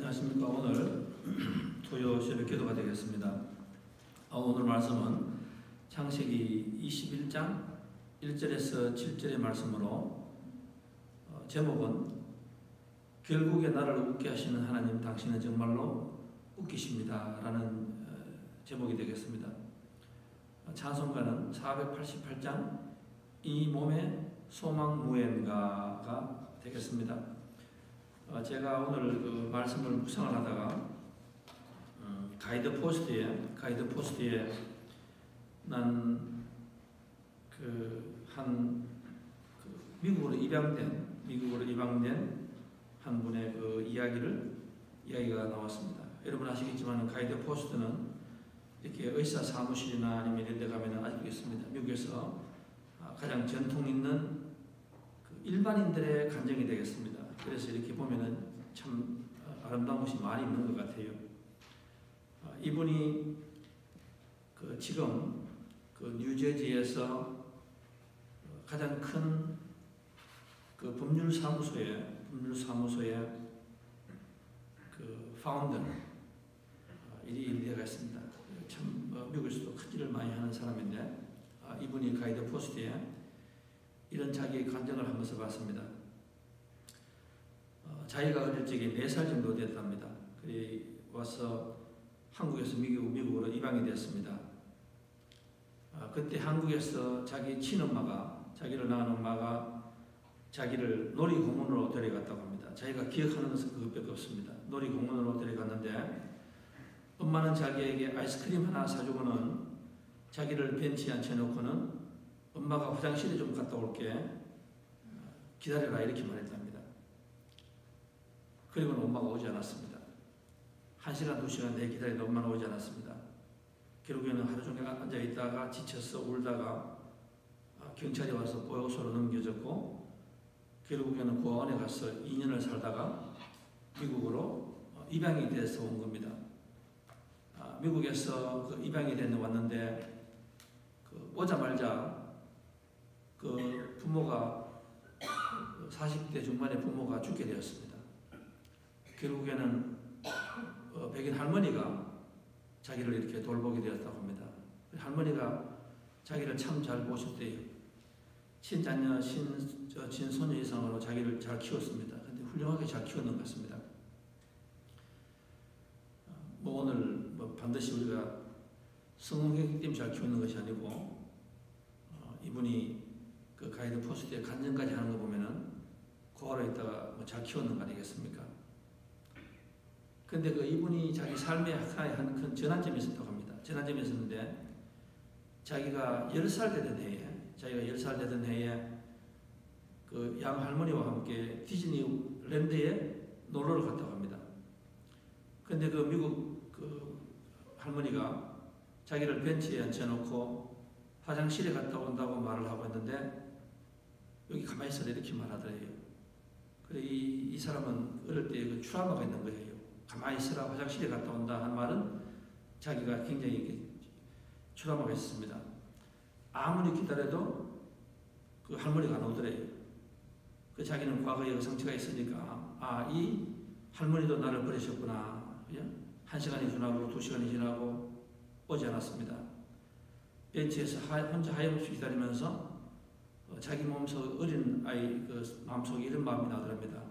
안녕하십니까. 오늘 토요 새벽 기도가 되겠습니다. 오늘 말씀은 창세기 21장 1절에서 7절의 말씀으로 제목은 결국에 나를 웃게 하시는 하나님 당신은 정말로 웃기십니다 라는 제목이 되겠습니다. 찬송가는 488장 이 몸의 소망무엔가가 되겠습니다. 제가 오늘 그 말씀을 묵상을 하다가 가이드 포스트에 난 미국으로 입양된 한 분의 그 이야기가 나왔습니다. 여러분 아시겠지만 가이드 포스트는 이렇게 의사 사무실이나 아니면 이런 데 가면 아직도 있습니다. 미국에서 가장 전통 있는 일반인들의 간증이 되겠습니다. 그래서 이렇게 보면은 참 아름다운 것이 많이 있는 것 같아요. 이분이 지금 뉴저지에서 가장 큰 법률사무소의 파운더 일이 있습니다. 참 미국에서도 큰 일을 많이 하는 사람인데 이분이 가이드 포스트에 이런 자기의 간증을 한 것을 봤습니다. 자기가 어릴 적에 4살 정도 됐답니다. 그래 와서 한국에서 미국으로 입양이 됐습니다. 그때 한국에서 자기 친엄마가, 자기를 낳은 엄마가 자기를 놀이공원으로 데려갔다고 합니다. 자기가 기억하는 것은 그것밖에 없습니다. 놀이공원으로 데려갔는데 엄마는 자기에게 아이스크림 하나 사주고는 자기를 벤치에 앉혀놓고는 엄마가 화장실에 좀 갔다 올게 기다려라 이렇게 말했답니다. 그리고는 엄마가 오지 않았습니다. 1시간, 2시간 내 기다리다 엄마는 오지 않았습니다. 결국에는 하루 종일 앉아 있다가 지쳐서 울다가 경찰이 와서 보호소로 넘겨졌고 결국에는 고아원에 가서 2년을 살다가 미국으로 입양이 돼서 온 겁니다. 미국에서 입양이 돼서 왔는데 오자마자 부모가 40대 중반의 부모가 죽게 되었습니다. 결국에는 백인 할머니가 자기를 이렇게 돌보게 되었다고 합니다. 할머니가 자기를 참 잘 보셨대요. 친자녀, 친손녀 이상으로 자기를 잘 키웠습니다. 근데 훌륭하게 잘 키웠는 것 같습니다. 오늘 반드시 우리가 성공했기 때문에 잘 키우는 것이 아니고 이분이 가이드 포스트에 간증까지 하는 거 보면은 고아로 있다가 잘 키웠는 거 아니겠습니까? 근데 이분이 자기 삶의 하나의 한 큰 전환점이 있었다고 합니다. 전환점이 있었는데 자기가 10살 되던 해에 양 할머니와 함께 디즈니랜드에 놀러를 갔다고 합니다. 근데 미국 할머니가 자기를 벤치에 앉혀놓고 화장실에 갔다 온다고 말을 하고 있는데 여기 가만히 있어라 이렇게 말하더래요. 그래 이 사람은 어릴 때 트라우마가 있는 거예요. 가만히 있어라 화장실에 갔다 온다 한 말은 자기가 굉장히 트라우마가 있었습니다. 아무리 기다려도 할머니가 안 오더래요. 자기는 과거에 상처가 있으니까 이 할머니도 나를 버리셨구나. 1시간이 지나고 2시간이 지나고 오지 않았습니다. 벤치에서 혼자 하염없이 기다리면서 자기 몸속 어린 아이 마음속에 이런 마음이 나더랍니다.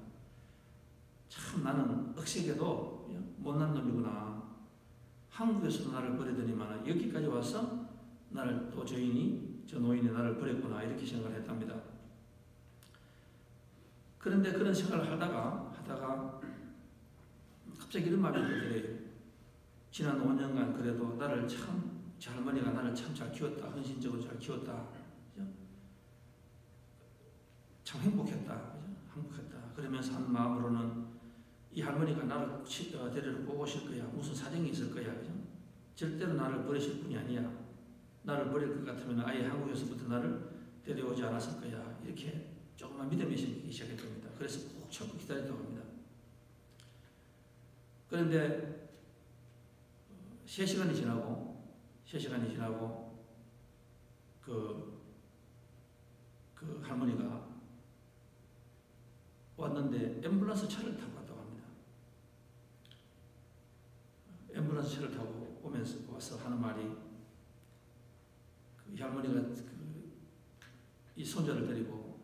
참 나는 억세게도 못난 놈이구나. 한국에서도 나를 버리더니만 여기까지 와서 나를 또 저 노인이 나를 버렸구나 이렇게 생각을 했답니다. 그런데 그런 생각을 하다가 갑자기 이런 마음이 들더래요. 지난 5년간 그래도 제 할머니가 나를 참 잘 키웠다. 헌신적으로 잘 키웠다. 참 행복했다. 그러면서 한 마음으로는 이 할머니가 나를 데리러 꼭 오실 거야. 무슨 사정이 있을 거야. 절대로 나를 버리실 분이 아니야. 나를 버릴 것 같으면 아예 한국에서부터 나를 데려오지 않았을 거야. 이렇게 조금만 믿음이 생기기 시작했답니다. 그래서 꼭 참고 기다렸다고 합니다. 그런데 3시간이 지나고 할머니가 왔는데 앰뷸런스 차를 타고 왔다고 합니다. 와서 하는 말이 이 할머니가 이 손자를 데리고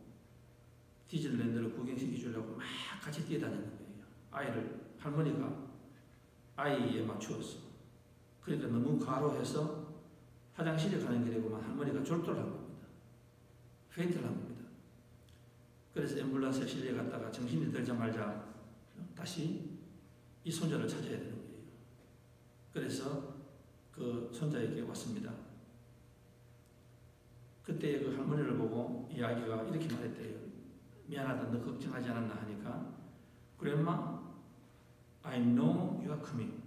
디즈니랜드를 구경시켜 주려고 막 같이 뛰어다니는 거예요. 할머니가 아이에 맞추었어. 그러니까 너무 과로해서 화장실에 가는 길에만 할머니가 졸도를 한 겁니다. 페인트를 한 겁니다. 그래서 앰뷸런스에 실려갔다가 정신이 들자마자 다시 이 손자를 찾아야 되는 거예요. 그래서 그 손자에게 왔습니다. 그때 그 할머니를 보고 이 아기가 이렇게 말했대요. 미안하다, 너 걱정하지 않았나 하니까 Grandma, I know you are coming.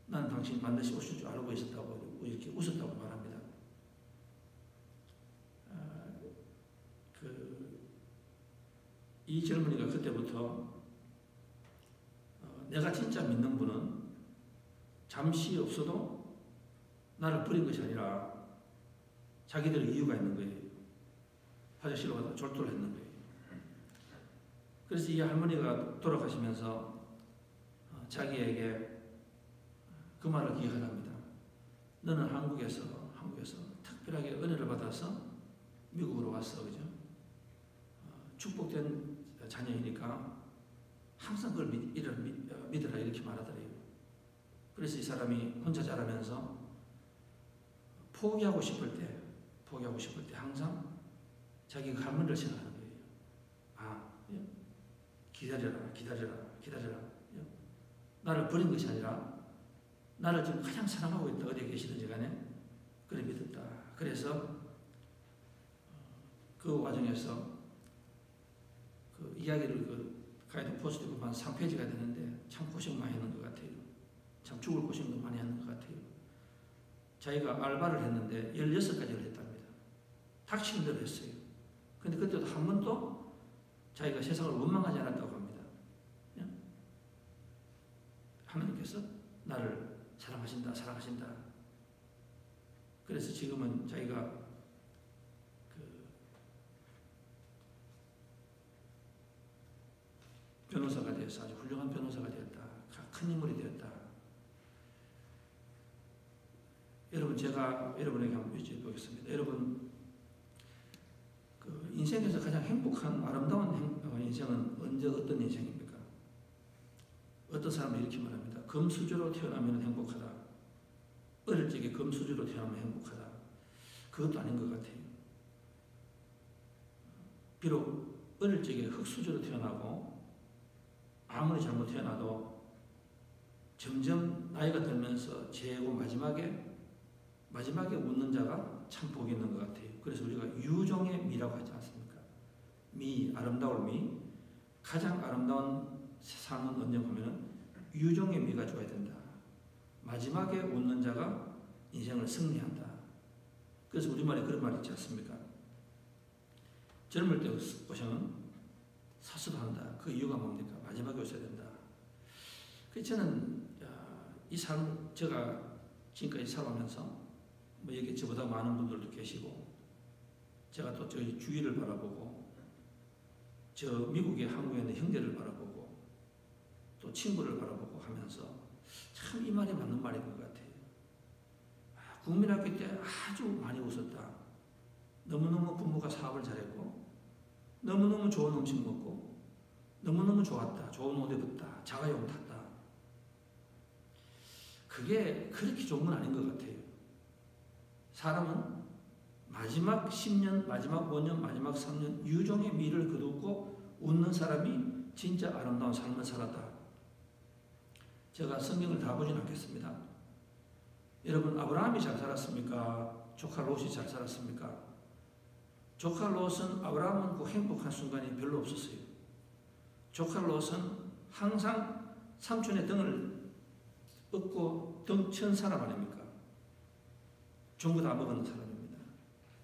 나는 당신 반드시 오실 줄 알고 있었다고 이렇게 웃었다고 말합니다. 이 젊은이가 그때부터 내가 진짜 믿는 분은 잠시 없어도 나를 버린 것이 아니라 자기들의 이유가 있는 거예요. 화장실로 가다 졸도를 했는 거예요. 그래서 이 할머니가 돌아가시면서 자기에게 그 말을 기억하랍니다. 너는 한국에서 특별하게 은혜를 받아서 미국으로 왔어, 그죠? 축복된 자녀이니까 항상 그걸 믿으라 이렇게 말하더래요. 그래서 이 사람이 혼자 자라면서 포기하고 싶을 때 항상 자기가 할머니를 생각하는 거예요. 기다려라. 나를 버린 것이 아니라 나를 지금 가장 사랑하고 있다. 어디에 계시든지 간에 그래 믿었다. 그래서 그 와중에서 그 이야기를 가이드 포스트에 보면 3페이지가 되는데 참 고생 많이 하는 것 같아요. 참 죽을 고생도 많이 하는 것 같아요. 자기가 알바를 했는데 16가지를 했답니다. 닥치는 대로 했어요. 근데 그때도 한 번도 자기가 세상을 원망하지 않았다고 합니다. 하나님께서 나를 사랑하신다. 그래서 지금은 자기가 변호사가 되어서 아주 훌륭한 변호사가 되었다. 큰 인물이 되었다. 여러분, 제가 여러분에게 한번 여쭤 보겠습니다. 여러분, 인생에서 가장 행복한 아름다운 인생은 언제 어떤 인생입니까? 어떤 사람은 이렇게 말합니다. 금수저로 태어나면 행복하다. 어릴 적에 금수저로 태어나면 행복하다. 그것도 아닌 것 같아요. 비록 어릴 적에 흙수저로 태어나고 아무리 잘못 태어나도 점점 나이가 들면서 최고 마지막에 웃는 자가 참 복이 있는 것 같아요. 그래서 우리가 유종의 미라고 하지 않습니까? 아름다울 미. 가장 아름다운 삶은 언제 보면은 유종의 미가 좋아야 된다. 마지막에 웃는 자가 인생을 승리한다. 그래서 우리말에 그런 말이 있지 않습니까? 젊을 때 고생은 사수도 한다. 그 이유가 뭡니까? 마지막에 웃어야 된다. 그래서 저는 이 삶, 제가 지금까지 살아오면서 여기 저보다 많은 분들도 계시고 제가 또 저희 주위를 바라보고 저 미국에 한국에 있는 형제를 바라보고 또 친구를 바라보고 하면서 참 이 말이 맞는 말인 것 같아요. 국민학교 때 아주 많이 웃었다. 너무너무 부모가 사업을 잘했고 너무너무 좋은 음식 먹고 너무너무 좋았다. 좋은 옷 입었다. 자가용 탔다. 그게 그렇게 좋은 건 아닌 것 같아요. 사람은 마지막 10년, 마지막 5년, 마지막 3년 유종의 미를 거두고 웃는 사람이 진짜 아름다운 삶을 살았다. 제가 성경을 다 보진 않겠습니다. 여러분, 아브라함이 잘 살았습니까? 조카 롯이 잘 살았습니까? 조카 롯은 아브라함은 그 행복한 순간이 별로 없었어요. 조카 롯은 항상 삼촌의 등을 업고 등 천 사람 아닙니까? 전부 다 먹은 사람입니다.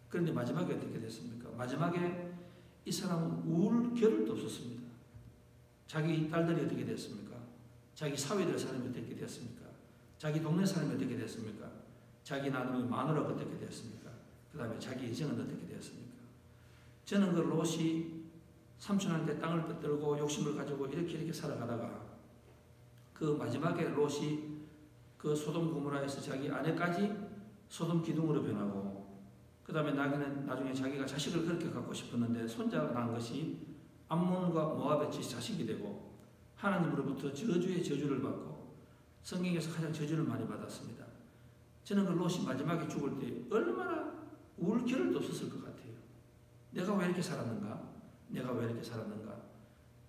그런데 마지막에 어떻게 됐습니까? 마지막에 이 사람은 울 겨를도 없었습니다. 자기 딸들이 어떻게 됐습니까? 자기 사위들 사람이 어떻게 됐습니까? 자기 동네 사람이 어떻게 됐습니까? 자기 나눔의 마누라가 어떻게 됐습니까? 그 다음에 자기 인생은 어떻게 되었습니까? 저는 그 롯이 삼촌한테 땅을 빼들고 욕심을 가지고 이렇게 살아가다가 그 마지막에 롯이 그 소돔 고모라에서 자기 아내까지 소돔 기둥으로 변하고, 그 다음에 나중에 자기가 자식을 그렇게 갖고 싶었는데 손자가 난 것이 암몬과 모압의 자식이 되고, 하나님으로부터 저주의 저주를 받고 성경에서 가장 저주를 많이 받았습니다. 저는 그 롯이 마지막에 죽을 때 얼마나 울 겨를도 없었을 것 같아요. 내가 왜 이렇게 살았는가? 내가 왜 이렇게 살았는가?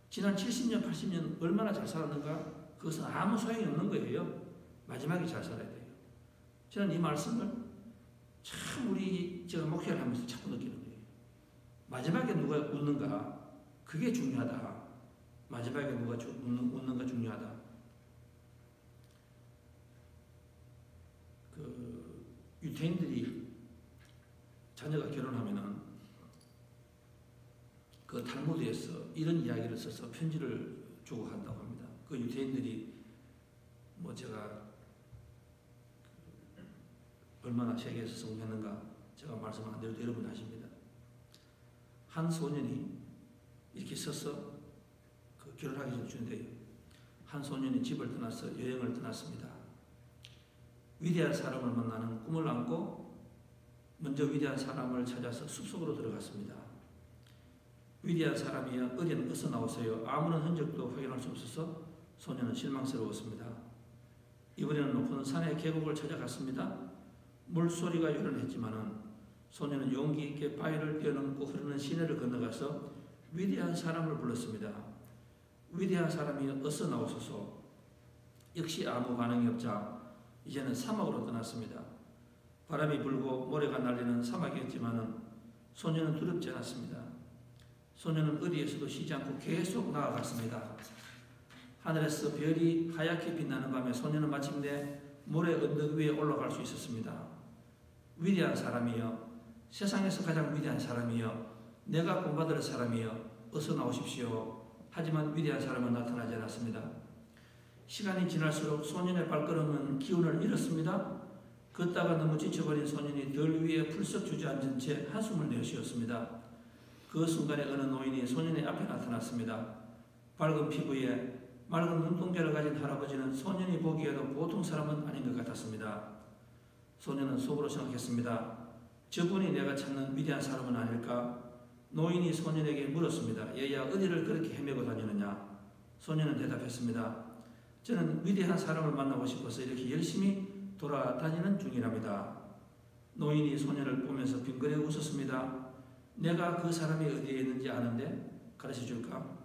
지난 70년, 80년 얼마나 잘 살았는가? 그것은 아무 소용이 없는 거예요. 마지막에 잘 살아야 돼요. 저는 이 말씀을 참 제가 목회를 하면서 자꾸 느끼는 거예요. 마지막에 누가 웃는가? 그게 중요하다. 마지막에 누가 웃는가 중요하다. 그 유태인들이 자녀가 결혼하면은 그 탈무드에서 이런 이야기를 써서 편지를 주고 간다고 합니다. 그 유태인들이 제가 얼마나 세계에서 성공했는가 제가 말씀 안 드려도 여러분이 아십니다. 한 소년이 이렇게 써서 결혼하기 전에 주는데요. 한 소년이 집을 떠나서 여행을 떠났습니다. 위대한 사람을 만나는 꿈을 안고 먼저 위대한 사람을 찾아서 숲속으로 들어갔습니다. 위대한 사람이여 어디는 어서 나오세요. 아무런 흔적도 확인할 수 없어서 소년은 실망스러웠습니다. 이번에는 높은 산의 계곡을 찾아갔습니다. 물소리가 요란했지만은 소년은 용기 있게 바위를 뛰어넘고 흐르는 시내를 건너가서 위대한 사람을 불렀습니다. 위대한 사람이 어서 나오소서. 역시 아무 반응이 없자 이제는 사막으로 떠났습니다. 바람이 불고 모래가 날리는 사막이었지만은 소년은 두렵지 않았습니다. 소년은 어디에서도 쉬지 않고 계속 나아갔습니다. 하늘에서 별이 하얗게 빛나는 밤에 소년은 마침내 모래 언덕 위에 올라갈 수 있었습니다. 위대한 사람이여, 세상에서 가장 위대한 사람이여, 내가 본받을 사람이여, 어서 나오십시오. 하지만 위대한 사람은 나타나지 않았습니다. 시간이 지날수록 소년의 발걸음은 기운을 잃었습니다. 걷다가 너무 지쳐버린 소년이 덜 위에 풀썩 주저앉은 채 한숨을 내쉬었습니다. 그 순간에 어느 노인이 소년의 앞에 나타났습니다. 밝은 피부에 맑은 눈동자를 가진 할아버지는 소년이 보기에도 보통 사람은 아닌 것 같았습니다. 소년은 속으로 생각했습니다. 저분이 내가 찾는 위대한 사람은 아닐까? 노인이 소년에게 물었습니다. 얘야 어디를 그렇게 헤매고 다니느냐? 소년은 대답했습니다. 저는 위대한 사람을 만나고 싶어서 이렇게 열심히 돌아다니는 중이랍니다. 노인이 소년을 보면서 빙그레 웃었습니다. 내가 그 사람이 어디에 있는지 아는데 가르쳐줄까?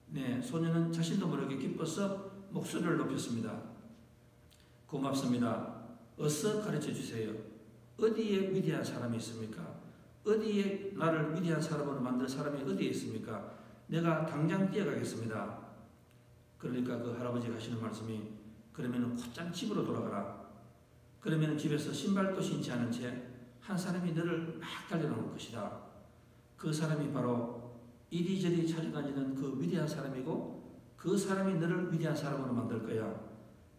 네, 소년은 자신도 모르게 기뻐서 목소리를 높였습니다. 고맙습니다. 어서 가르쳐주세요. 어디에 위대한 사람이 있습니까? 어디에 나를 위대한 사람으로 만들 사람이 어디에 있습니까? 내가 당장 뛰어가겠습니다. 그러니까 그 할아버지가 하시는 말씀이 그러면은 곧장 집으로 돌아가라. 그러면은 집에서 신발도 신지 않은 채 한 사람이 너를 막 달려나올 것이다. 그 사람이 바로 이리저리 찾아다니는 그 위대한 사람이고 그 사람이 너를 위대한 사람으로 만들 거야.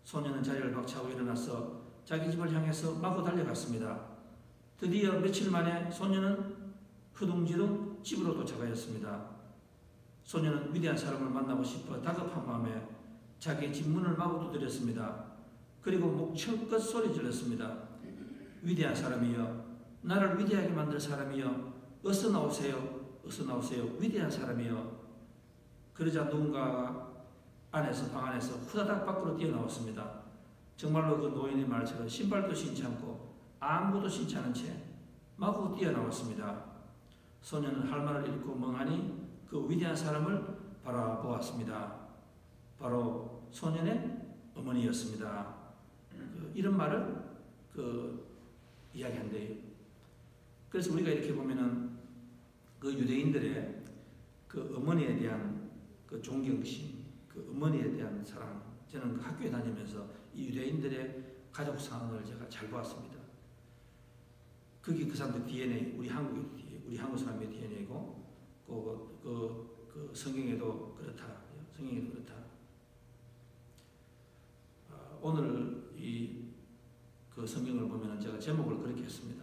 소년은 자리를 박차고 일어나서 자기 집을 향해서 마구 달려갔습니다. 드디어 며칠 만에 소년은 허둥지둥 집으로 도착하였습니다. 소년은 위대한 사람을 만나고 싶어 다급한 마음에 자기 집 문을 마구 두드렸습니다. 그리고 목청껏 소리 질렀습니다. 위대한 사람이여, 나를 위대하게 만들 사람이여, 어서 나오세요. 어서 나오세요. 위대한 사람이여. 그러자 누군가가 방 안에서 후다닥 밖으로 뛰어나왔습니다. 정말로 그 노인의 말처럼 신발도 신지 않고 아무것도 신지 않은 채 마구 뛰어나왔습니다. 소년은 할 말을 잃고 멍하니 그 위대한 사람을 바라보았습니다. 바로 소년의 어머니였습니다. 이런 말을 이야기한대요. 그래서 우리가 이렇게 보면은 그 유대인들의 그 어머니에 대한 그 존경심, 그 어머니에 대한 사랑, 저는 그 학교에 다니면서 이 유대인들의 가족 상황을 제가 잘 보았습니다. 그게 그 사람들 DNA, 우리 한국 사람의 DNA고, 그 성경에도 그렇다. 성경에도 그렇다. 오늘 그 성경을 보면 제가 제목을 그렇게 했습니다.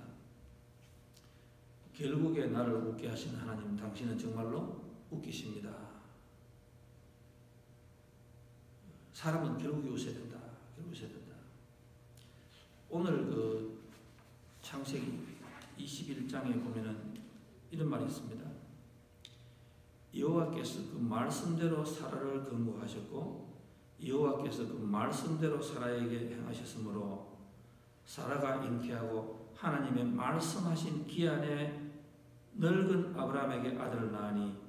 결국에 나를 웃게 하신 하나님, 당신은 정말로 웃기십니다. 사람은 결국에 웃어야 된다. 결국 웃어야 된다. 오늘 그 창세기 21장에 보면은 이런 말이 있습니다. 여호와께서 그 말씀대로 사라를 건고하셨고 여호와께서 그 말씀대로 사라에게 행하셨으므로 사라가 잉태하고 하나님의 말씀하신 기한에 늙은 아브라함에게 아들을 낳으니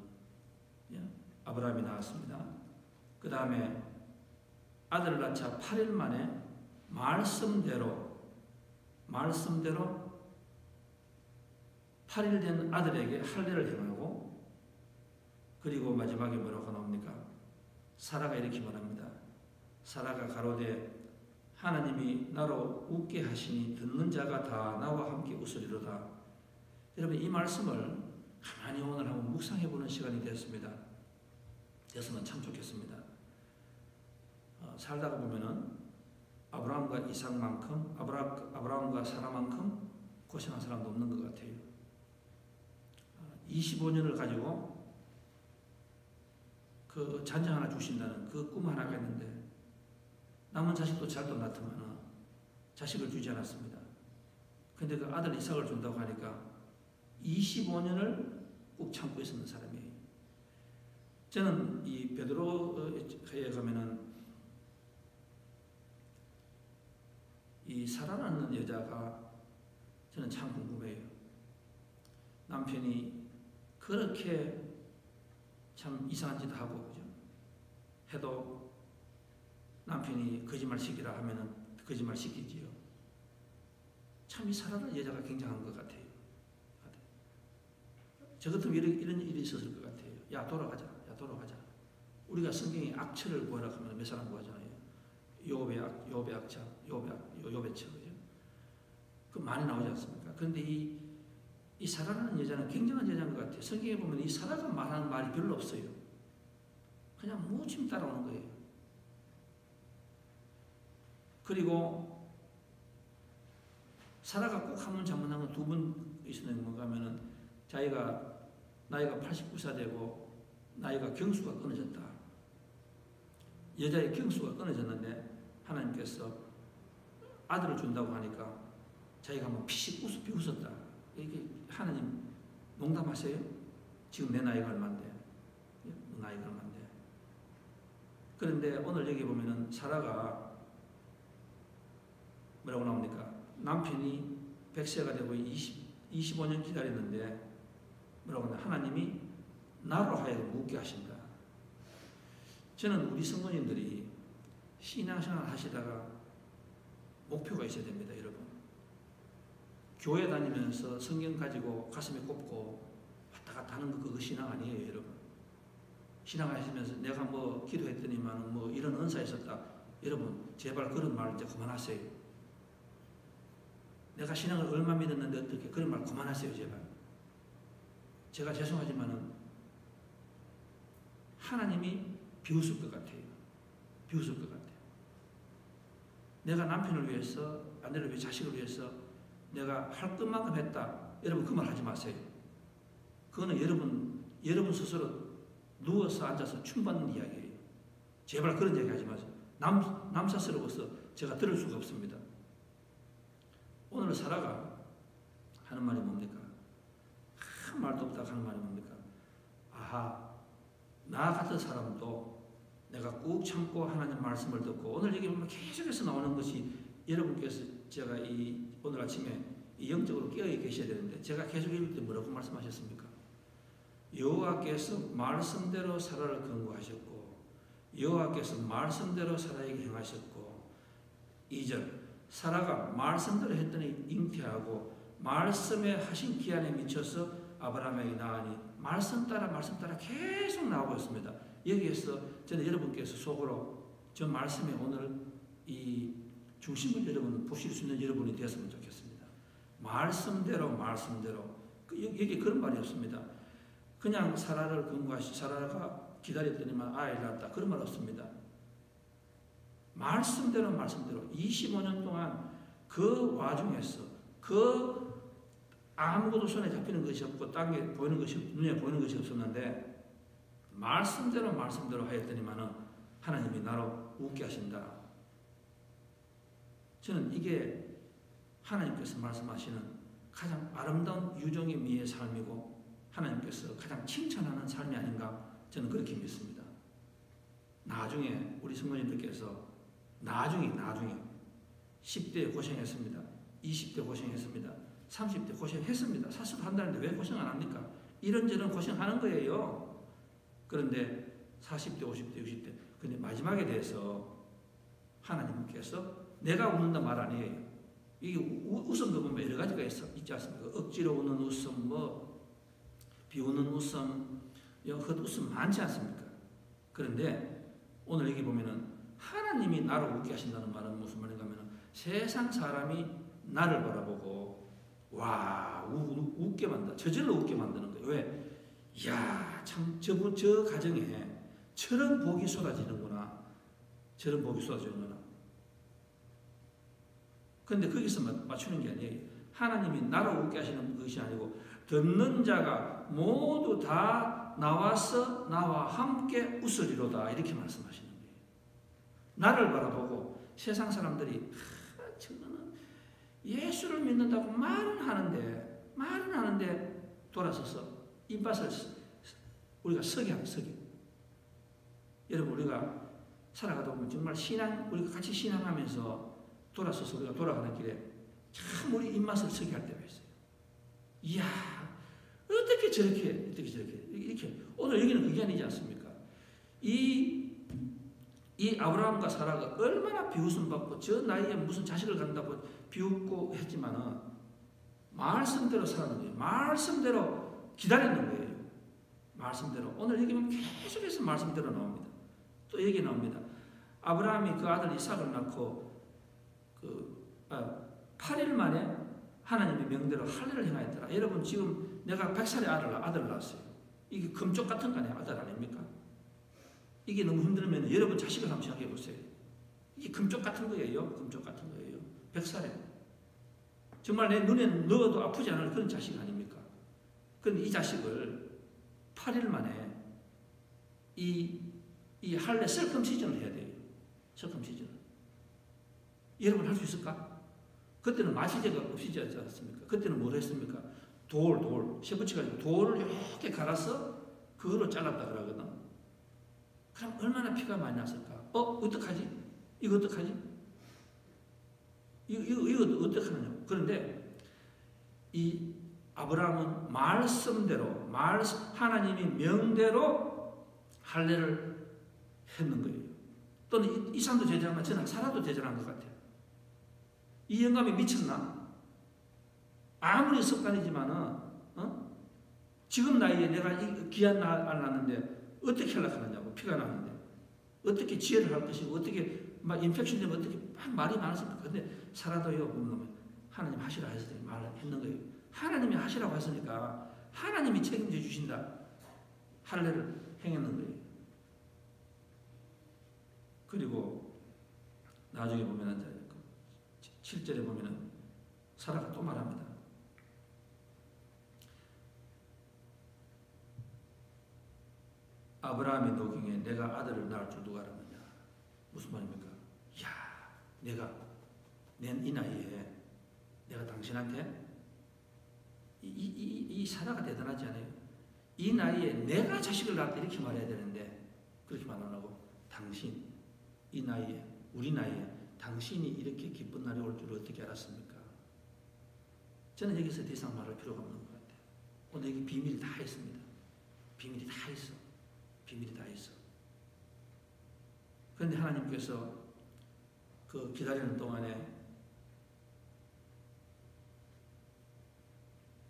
아브라함이 낳았습니다. 그 다음에 아들을 낳자 8일 만에 말씀대로 8일 된 아들에게 할례를 행하고 그리고 마지막에 뭐라고 나옵니까? 사라가 이렇게 말합니다. 사라가 가로되 하나님이 나로 웃게 하시니 듣는 자가 다 나와 함께 웃으리로다. 여러분 이 말씀을 가만히 오늘 한번 묵상해보는 시간이 되었습니다. 됐으면 참 좋겠습니다. 살다가 보면은 아브라함과 이삭만큼 아브라함과 사라만큼 고생한 사람도 없는 것 같아요. 25년을 가지고 그 잔장 하나 주신다는 그 꿈 하나가 있는데 남은 자식도 잘도 낳더만 자식을 주지 않았습니다. 근데 그 아들 이삭을 준다고 하니까 25년을 꾹 참고 있었는 사람이에요. 저는 이 베드로에 가면은 이 사라라는 여자가 저는 참 궁금해요. 남편이 그렇게 참 이상한 짓 하고 그죠? 해도 남편이 거짓말 시키라 하면은 거짓말 시키지요. 참 이 사라라는 여자가 굉장한 것 같아요. 저 같으면 이런 일이 있었을 것 같아요. 야 돌아가자. 우리가 성경에 악처를 구하라 하면 몇 사람 구하잖아요. 요업의 악처, 요업의 처, 그죠? 그 많이 나오지 않습니까? 그런데 이 사라라는 여자는 굉장한 여자인 것 같아요. 성경에 보면 이 사라가 말하는 말이 별로 없어요. 그냥 무침 따라오는 거예요. 그리고 사라가 꼭 한 번 잘못한 건 두 번 있었는 건가 하면은 자기가 나이가 89세 되고 나이가 경수가 끊어졌다. 여자의 경수가 끊어졌는데 하나님께서 아들을 준다고 하니까 자기가 한번 피식 비웃었다. 이게 하나님 농담하세요? 지금 내 나이가 얼마인데? 나이가 얼마인데? 그런데 오늘 여기 보면은 사라가 뭐라고 나옵니까? 남편이 100세가 되고 25년 기다렸는데 뭐라고 하나? 하나님이 나로 하여금 웃게 하신다. 저는 우리 성도님들이 신앙생활 하시다가 목표가 있어야 됩니다, 여러분. 교회 다니면서 성경 가지고 가슴에 꼽고 왔다 갔다 하는 거 그거 신앙 아니에요, 여러분. 신앙하시면서 내가 뭐 기도했더니만 뭐 이런 은사 있었다. 여러분 제발 그런 말 이제 그만하세요. 내가 신앙을 얼마 믿었는데 어떻게 그런 말 그만하세요, 제발. 제가 죄송하지만은 하나님이 비웃을 것 같아요. 비웃을 것 같아요. 내가 남편을 위해서, 아내를 위해, 자식을 위해서 내가 할 것만큼 했다. 여러분 그 말 하지 마세요. 그거는 여러분 스스로 누워서 앉아서 춤받는 이야기예요. 제발 그런 얘기 하지 마세요. 남사스러워서 제가 들을 수가 없습니다. 오늘 사라가 하는 말이 뭡니까? 한 말도 없다고 하는 말이 뭡니까? 아하, 나 같은 사람도 내가 꾹 참고 하나님 말씀을 듣고 오늘 여기 보면 계속해서 나오는 것이 여러분께서 제가 오늘 아침에 영적으로 깨어 계셔야 되는데 제가 계속 읽을 때 뭐라고 말씀하셨습니까? 여호와께서 말씀대로 사라를 건고하셨고 여호와께서 말씀대로 사라에게 행하셨고 2절 사라가 말씀대로 했더니 잉태하고 말씀에 하신 기한에 미쳐서 아브라함에게 낳으니 말씀 따라 계속 나오고 있습니다. 여기에서 저는 여러분께서 속으로 저 말씀에 오늘 이 중심을 여러분 보실 수 있는 여러분이 되었으면 좋겠습니다. 말씀대로 여기 그런 말이 없습니다. 그냥 사라를 근거하시 사라가 기다렸더니만 아이를 낳았다 그런 말 없습니다. 말씀대로 25년 동안 그 와중에서 그 아무것도 손에 잡히는 것이 없고 땅에 보이는 것이 눈에 보이는 것이 없었는데 말씀대로 하였더니만은 하나님이 나로 웃게 하신다. 저는 이게 하나님께서 말씀하시는 가장 아름다운 유종의 미의 삶이고 하나님께서 가장 칭찬하는 삶이 아닌가 저는 그렇게 믿습니다. 나중에 우리 성도님들께서 나중에 10대 고생했습니다. 20대 고생했습니다. 30대 고생했습니다. 사실 한다는데 왜 고생 안 합니까? 이런저런 고생하는 거예요. 그런데 40대, 50대, 60대 근데 마지막에 대해서 하나님께서 내가 웃는다 말 아니에요. 이게 웃음도 보면 여러 가지가 있지 않습니까? 억지로 우는 웃음, 비우는 웃음, 헛웃음 많지 않습니까? 그런데 오늘 여기 보면은 하나님이 나를 웃게 하신다는 말은 무슨 말인가 하면 세상 사람이 나를 바라보고 와 웃게 만다 저절로 웃게 만드는 거예요. 왜? 이야 참 저 가정에 저런 복이 쏟아지는구나. 저런 복이 쏟아지는구나. 그런데 거기서 맞추는 게 아니에요. 하나님이 나를 웃게 하시는 것이 아니고 듣는 자가 모두 다 나와서 나와 함께 웃으리로다 이렇게 말씀하시는 거예요. 나를 바라보고 세상 사람들이 저거는 예수를 믿는다고 말은 하는데 돌아서서 입맛을 우리가 서게. 여러분 우리가 살아가다 보면 정말 우리가 같이 신앙하면서 돌아서서 우리가 돌아가는 길에 참 우리 입맛을 서게 할 때가 있어요. 이야 어떻게 저렇게 이렇게 오늘 여기는 그게 아니지 않습니까? 이 아브라함과 사라가 얼마나 비웃음 받고 저 나이에 무슨 자식을 갖는다고 비웃고 했지만은 말씀대로 살았는 거예요. 말씀대로 기다렸는 거예요. 말씀대로 오늘 여기 보면 계속해서 말씀대로 나옵니다. 또 얘기 나옵니다. 아브라함이 그 아들 이삭을 낳고 8일 만에 하나님의 명대로 할례를 행하였더라. 여러분 지금 내가 100살의 아들을 낳았어요. 이게 금쪽 같은 거 아니에요? 아들 아닙니까? 이게 너무 힘들면 여러분 자식을 한번 생각해 보세요. 이게 금쪽 같은 거예요. 금쪽 같은 거예요. 100살에. 정말 내 눈에 넣어도 아프지 않을 그런 자식 아닙니까? 그런데 이 자식을 8일 만에 이 할례 설컴시즌을 해야 돼요. 설컴시즌. 여러분 할 수 있을까? 그때는 마시제가 없이지 않습니까? 그때는 뭘 했습니까? 돌, 쇠붙여가지고 돌을 이렇게 갈아서 그거로 잘랐다 그러거든. 그럼 얼마나 피가 많이 났을까? 어떡하지? 이거 어떡하지? 이거 어떡하느냐? 그런데 이 아브라함은 말씀대로 하나님이 명대로 할례를 했는 거예요. 또는 이삭도 제자하면 저는 사라도 제자한 것 같아요. 이 영감이 미쳤나? 아무리 습관이지만은 지금 나이에 내가 이 귀한 알 낳는데 어떻게 하려고 하느냐고 피가 나는데 어떻게 지혜를 할 것이고 어떻게 막 인펙션 되면 어떻게 막 말이 많았습니까? 근데 사라도요 보면 하나님 하시라 했으니 말을 했는 거예요. 하나님이 하시라고 했으니까 하나님이 책임져 주신다. 할례를 행했는 거예요. 그리고 나중에 보면은 7절에 보면은 사라가 또 말합니다. 아브라함의 노경에 내가 아들을 낳을 줄 누가 알았느냐. 무슨 말입니까? 이야, 내가 이 나이에 내가 당신한테 이 사라가 대단하지 않아요? 이 나이에 내가 자식을 낳았다 이렇게 말해야 되는데 그렇게 말 안 하고 당신 이 나이에 우리 나이에 당신이 이렇게 기쁜 날이 올 줄 어떻게 알았습니까? 저는 여기서 더 이상 말할 필요가 없는 것 같아요. 오늘 여기 비밀이 다 있습니다. 비밀이 다 있어. 비밀이 다 있어. 그런데 하나님께서 그 기다리는 동안에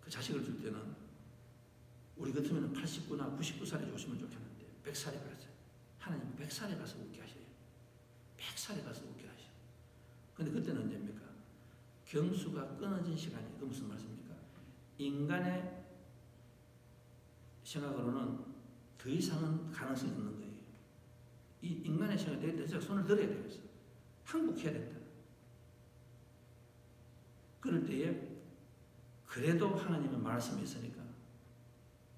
그 자식을 줄 때는 우리 같으면 89나 99살에 줬으면 좋겠는데 100살에 가서 하나님 100살에 가서 웃게 하셔요. 100살에 가서 웃게 하셔요. 근데 그때는 언제입니까? 경수가 끊어진 시간이. 그 무슨 말씀입니까? 인간의 생각으로는 더 이상은 가능성이 없는 거예요. 이 인간의 생각에 대해서 손을 들어야 되겠어. 항복해야 된다. 그럴 때에 그래도 하나님의 말씀이 있으니까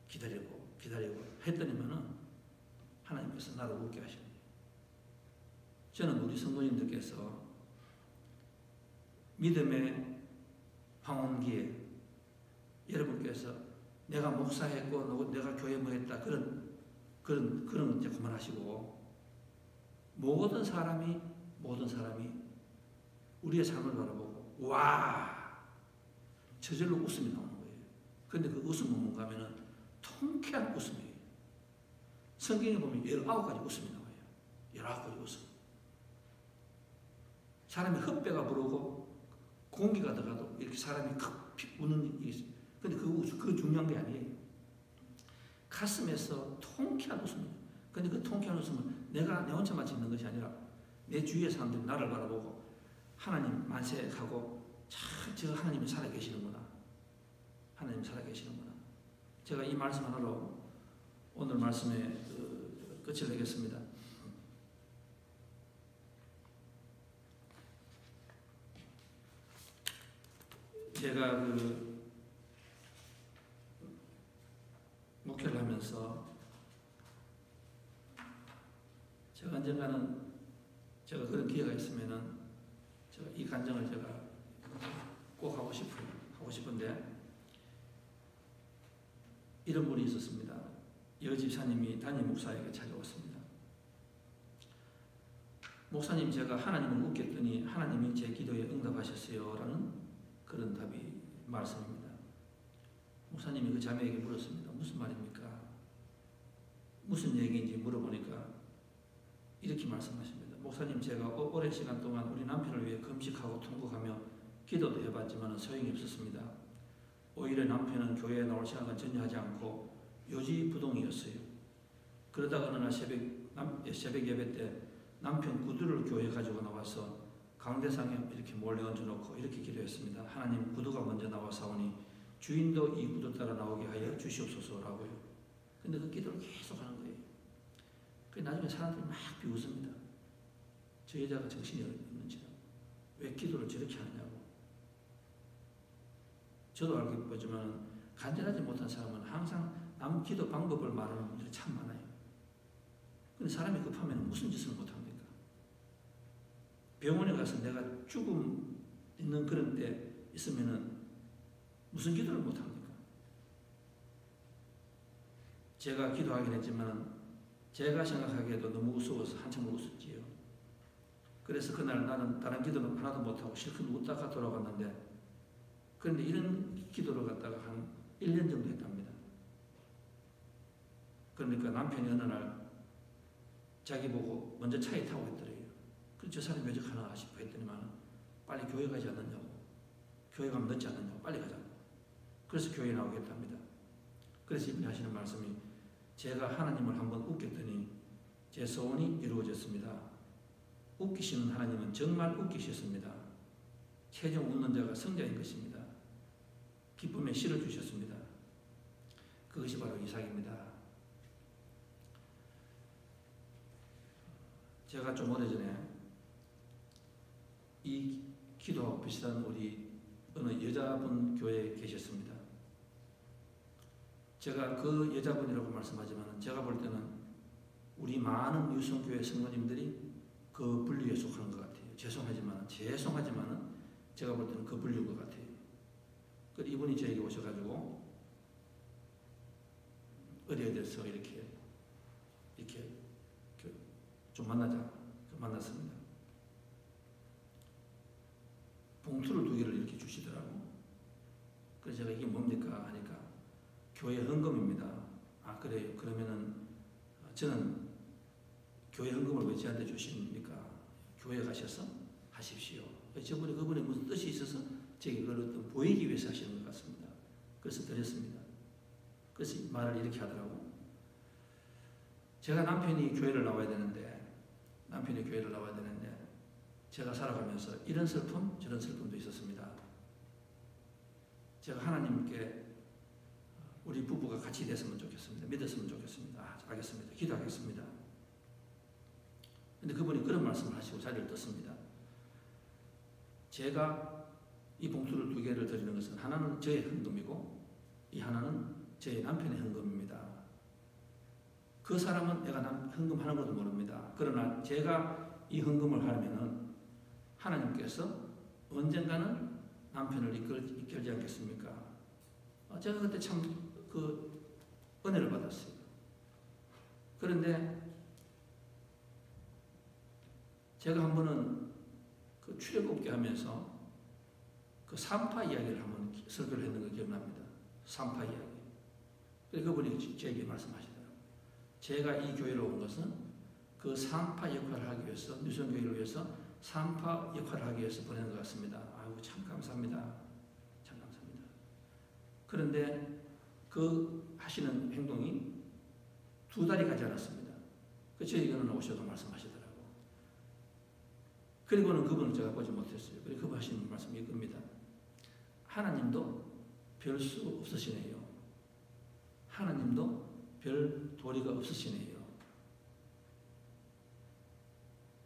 기다리고 했더니만은 하나님께서 나를 웃게 하시는 거예요. 저는 우리 성도님들께서 믿음의 황혼기에 여러분께서 내가 목사했고 내가 교회 뭐 했다 그런 이제 그만하시고 모든 사람이 우리의 삶을 바라보고 와 저절로 웃음이 나오는 거예요. 그런데 그 웃음은 뭔가 하면은 통쾌한 웃음이에요. 성경에 보면 19가지 웃음이 나와요. 19가지 웃음. 사람이 헛배가 부르고 공기가 들어가도 이렇게 사람이 급히 우는 일이 있어요. 근데 그 중요한 게 아니에요. 가슴에서 통쾌한 웃음이에요. 근데 그 통쾌한 웃음은 내가 내 혼자만 짓는 것이 아니라 내 주위의 사람들이 나를 바라보고 하나님 만세하고 저 하나님이 살아계시는구나. 하나님 살아계시는구나. 제가 이 말씀 하나로 오늘 말씀에 끝을 내겠습니다. 제가 목회를 하면서 제가 언젠가는 제가 그런 기회가 있으면은 제가 이 간증을 제가 꼭 하고 싶은데 이런 분이 있었습니다. 여집사님이 담임 목사에게 찾아왔습니다. 목사님, 제가 하나님을 웃겼더니 하나님이 제 기도에 응답하셨어요 라는 그런 답이 말씀입니다. 목사님이 그 자매에게 물었습니다. 무슨 말입니까? 무슨 얘기인지 물어보니까 이렇게 말씀하십니다. 목사님, 제가 오랜 시간 동안 우리 남편을 위해 금식하고 통곡하며 기도도 해봤지만 소용이 없었습니다. 오히려 남편은 교회에 나올 생각은 전혀 하지 않고 요지부동이었어요. 그러다가 어느 날 새벽 예배 때 남편 구두를 교회에 가지고 나와서 강대상에 이렇게 몰래 얹어놓고 이렇게 기도했습니다. 하나님, 구두가 먼저 나와사오니 주인도 이 구두 따라 나오게 하여 주시옵소서라고요. 근데 그 기도를 계속 하는 거예요. 그 나중에 사람들이 막 비웃습니다. 저 여자가 정신이 없는지라 왜 기도를 저렇게 하느냐고. 저도 알고 보지만 간절하지 못한 사람은 항상 남 기도 방법을 말하는 분들이 참 많아요. 근데 사람이 급하면 무슨 짓을 못합니까? 병원에 가서 내가 죽음 있는 그런 때 있으면은 무슨 기도를 못합니까? 제가 기도하긴 했지만 제가 생각하기에도 너무 무서워서 한참 웃었지요. 그래서 그날 나는 다른 기도는 하나도 못하고 실컷 웃다가 돌아갔는데, 그런데 이런 기도를 갖다가 한 1년 정도 했답니다. 그러니까 남편이 어느 날 자기 보고 먼저 차에 타고 있더래요. 그래서 저 사람이 왜 저렇게 하나 싶어 했더니만 빨리 교회 가지 않느냐고. 교회 가면 늦지 않느냐고. 빨리 가자고. 그래서 교회에 나오겠답니다. 그래서 이분이 하시는 말씀이, 제가 하나님을 한번 웃겼더니 제 소원이 이루어졌습니다. 웃기시는 하나님은 정말 웃기셨습니다. 최종 웃는 자가 성자인 것입니다. 기쁨에 실어주셨습니다. 그것이 바로 이삭입니다. 제가 좀 오래전에 이 기도하고 비슷한 우리 어느 여자분 교회에 계셨습니다. 제가 그 여자분이라고 말씀하지만 제가 볼 때는 우리 많은 유성교회 성도님들이 그 분류에 속하는 것 같아요. 죄송하지만 제가 볼 때는 그 분류인 것 같아요. 그래서 이분이 저에게 오셔가지고 어디에서 이렇게 좀 만나자. 만났습니다. 봉투를 2개를 이렇게 주시더라고. 그래서 제가 이게 뭡니까 하니까 교회 헌금입니다. 아, 그래요? 그러면은 저는 교회 헌금을 왜 저한테 주십니까? 교회 가셔서 하십시오. 그분이 무슨 뜻이 있어서 제게 그걸 어떤 보이기 위해서 하시는 것 같습니다. 그래서 드렸습니다. 그래서 말을 이렇게 하더라고. 제가 남편이 교회를 나와야 되는데 제가 살아가면서 이런 슬픔 저런 슬픔도 있었습니다. 제가 하나님께 우리 부부가 같이 됐으면 좋겠습니다. 믿었으면 좋겠습니다. 아, 알겠습니다. 기도하겠습니다. 근데 그분이 그런 말씀을 하시고 자리를 떴습니다. 제가 이 봉투를 2개를 드리는 것은 하나는 저의 헌금이고 이 하나는 저의 남편의 헌금입니다. 그 사람은 내가 헌금하는 것도 모릅니다. 그러나 제가 이 헌금을 하면은 하나님께서 언젠가는 남편을 이끌지 않겠습니까? 제가 그때 참 그 은혜를 받았어요. 그런데 제가 한 번은 그 출애굽기 하면서 그 산파 이야기를 한번 설교를 했는 거 기억납니다. 산파 이야기. 그래서 그분이 저에게 말씀하시더라고요. 제가 이 교회로 온 것은 그 산파 역할을 하기 위해서, 뉴성교회를 위해서 산파 역할을 하기 위해서 보내는 것 같습니다. 아이고, 참 감사합니다. 참 감사합니다. 그런데 그 하시는 행동이 2달이 가지 않았습니다. 그 저에게는 오셔서 말씀하시더라고요. 그리고는 그분을 제가 보지 못했어요. 그리고 그분 하시는 말씀이 이겁니다. 하나님도 별 수 없으시네요. 하나님도 별 도리가 없으시네요.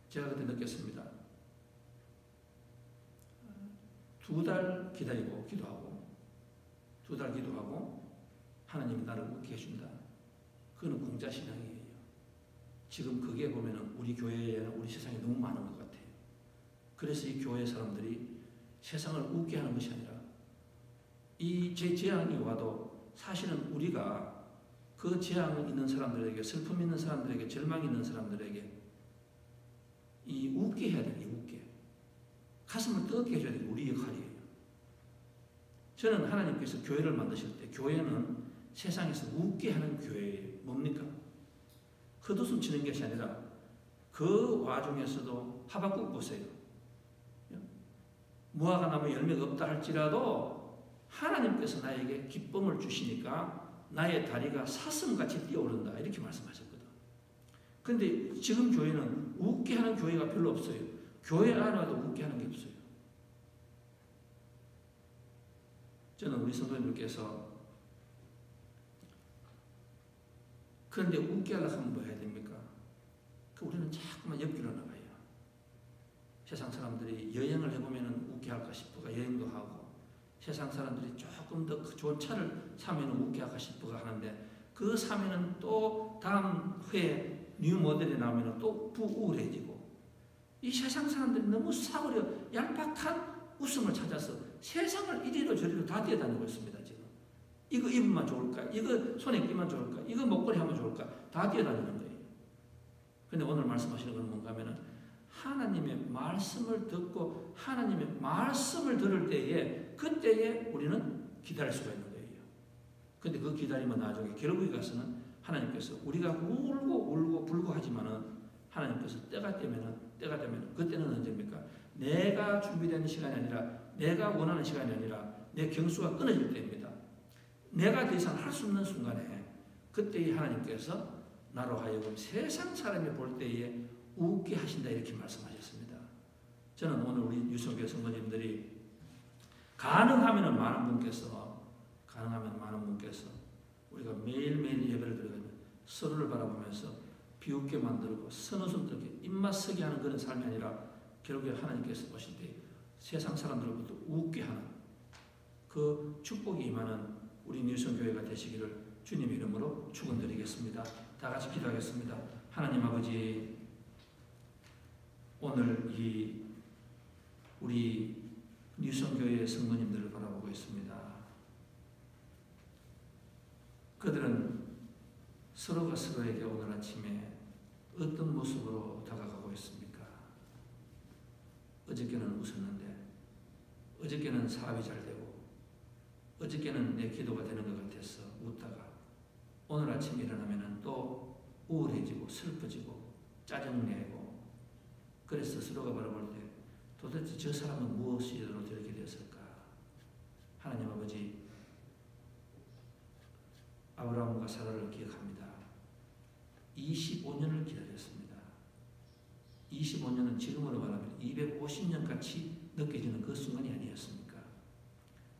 제가 그때 느꼈습니다. 2달 기다리고 기도하고 2달 기도하고 하나님이 나를 웃게 해준다. 그건 공짜신앙이에요. 지금 그게 보면은 우리 교회에 우리 세상에 너무 많은 것 같아요. 그래서 이 교회 사람들이 세상을 웃게 하는 것이 아니라 이 재앙이 와도 사실은 우리가 그 재앙 있는 사람들에게, 슬픔 있는 사람들에게, 절망 있는 사람들에게 이 웃게 해야 돼요. 웃게. 가슴을 뜨겁게 해줘야 돼요. 우리 역할이에요. 저는 하나님께서 교회를 만드실 때 교회는 세상에서 웃게 하는 교회예요. 뭡니까? 헛웃음 치는 것이 아니라 그 와중에서도 하박국 보세요. 무화과 나무 열매가 없다 할지라도 하나님께서 나에게 기쁨을 주시니까 나의 다리가 사슴같이 뛰어오른다. 이렇게 말씀하셨거든. 그런데 지금 교회는 웃게 하는 교회가 별로 없어요. 교회 안에도 웃게 하는 게 없어요. 저는 우리 성도님들께서 그런데 웃게 하려고 하면 뭐 해야 됩니까? 우리는 자꾸만 옆길로 나가요. 세상 사람들이 여행을 해보면 웃게 할까 싶어가 여행도 하고, 세상 사람들이 조금 더 좋은 차를 사면 웃게 할까 싶어가 하는데, 그 사면은 또 다음 회에 뉴 모델이 나오면 또 우울해지고, 이 세상 사람들이 너무 싸구려 얄팍한 웃음을 찾아서 세상을 이리로 저리로 다 뛰어다니고 있습니다. 지금 이거 입으면 좋을까? 이거 손에 끼면 좋을까? 이거 목걸이 하면 좋을까? 다 뛰어다니는 거예요. 근데 오늘 말씀하시는 건 뭔가 하면은 하나님의 말씀을 듣고 하나님의 말씀을 들을 때에 그때에 우리는 기다릴 수가 있는 거예요. 근데 그 기다림은 나중에 결국에 가서는 하나님께서 우리가 울고 불고 하지만은 하나님께서 때가 되면 그때는 언제입니까? 내가 준비된 시간이 아니라 내가 원하는 시간이 아니라 내 경수가 끊어질 때입니다. 내가 더 이상 할 수 없는 순간에 그때에 하나님께서 나로 하여금 세상 사람이 볼 때에 웃게 하신다 이렇게 말씀하셨습니다. 저는 오늘 우리 유성교회 성도님들이 가능하면 많은 분께서 우리가 매일매일 예배를 드리고 서로를 바라보면서 비웃게 만들고 선웃음 들게 입맛 서게 하는 그런 삶이 아니라 결국에 하나님께서 보실 때 세상 사람들로부터 웃게 하는 그 축복이 임하는 우리 뉴성교회가 되시기를 주님의 이름으로 축원드리겠습니다. 다 같이 기도하겠습니다. 하나님 아버지, 오늘 이 우리 뉴성교회의 성도님들을 바라보고 있습니다. 그들은 서로가 서로에게 오늘 아침에 어떤 모습으로 다가가고 있습니까? 어저께는 웃었는데, 어저께는 사업이 잘 되고, 어저께는 내 기도가 되는 것 같아서 웃다가 오늘 아침에 일어나면 또 우울해지고 슬퍼지고 짜증내고, 그래서 서로가 바라볼 때 도대체 저 사람은 무엇으로 저렇게 되었을까? 하나님 아버지, 아브라함과 사라를 기억합니다. 25년을 기다렸습니다. 25년은 지금으로 말하면 250년 같이 느껴지는 그 순간이 아니었습니까?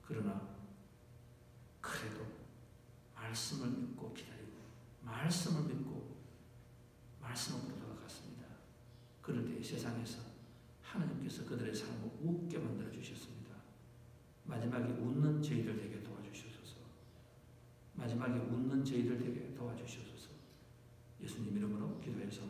그러나 그래도 말씀을 믿고 기다리고 말씀을 믿고 말씀으로 돌아갔습니다. 그럴 때 세상에서 하나님께서 그들의 삶을 웃게 만들어 주셨습니다. 마지막에 웃는 저희들 되게 도와주시옵소서. 마지막에 웃는 저희들 되게 도와주시옵소서. 예수님 이름으로 기도해서